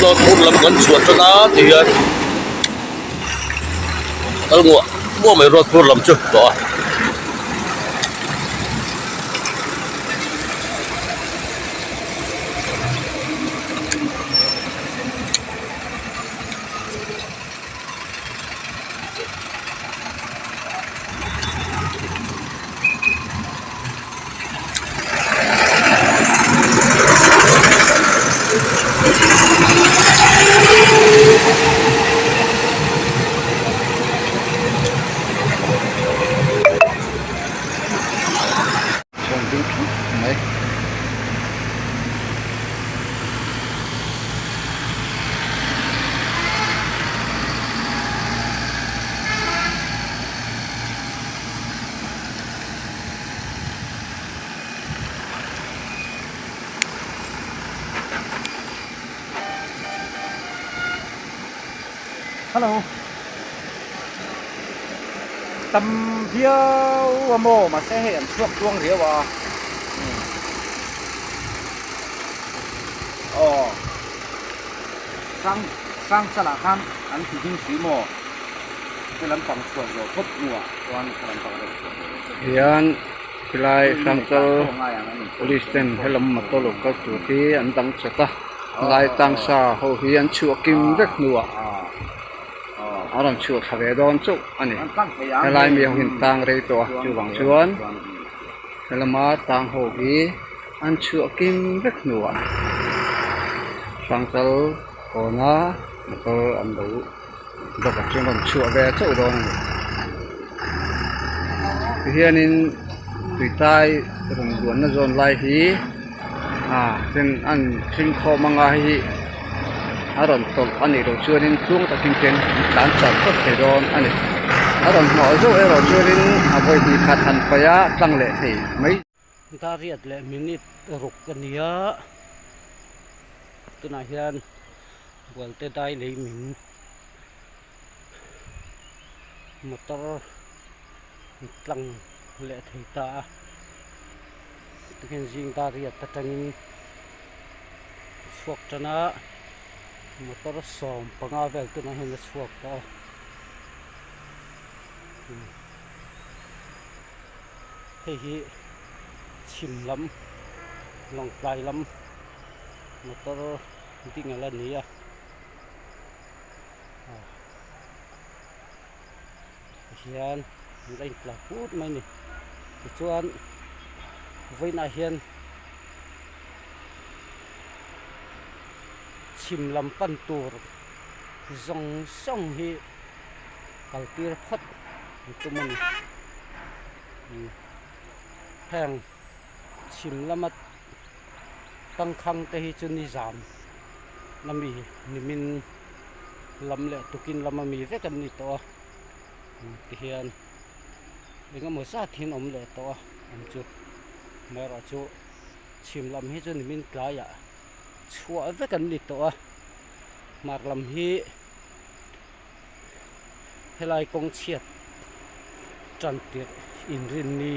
lo thun lam kan chuan chana ti hian alngo mo mai ro thun lam chu to Hello. Tầm phía mô mà sẽ hiện thuộc chuông rìa vào. Sang sala khan an thì hình khí mô. Cái lắm bằng chuột rồi phút ngùa. Toàn cái lắm bằng rồi. Yan pilai samtal police ten helam matolo ka tuti an dang chata. Lai tang sa ho hian chu kim vek nuwa. Arang chu khave don chu ani helai mi hin tang rei to chu wang chuan helama tang ho hi an chu kim vek nuwa sangtal kona motor an do ka chuan an chu ve chu don hianin tuitai rung duan na zon lai hi tin an thing kho manga hi aron tol ani ro chuanin tlung takin ken tan chan ko theiron ani aron no zo ero chuanin avoi hi khat han paya tlangle thei mai Ta riat le minute ruk kania tuna hian bolte dai le min motor tlang le thei ta takin jing ta riat tatangin suak chana motor som panga vel tu na hen suak ta hei hi chim lam long plai lam motor ding ala ni hian lain pla put mai ni chuan voina hian chim lam pan tur zong song hi kaltir phat tuman hang chim lamat tang khang te hi chuni jam nami nimin lam le tukin lamami ve kan ni to ti hian enga mo sa thin om le to am chu mera chu chim lam hi chu nimin klaya chua ve kan ni to mar lam hi helai kong chiat chan tir in rin ni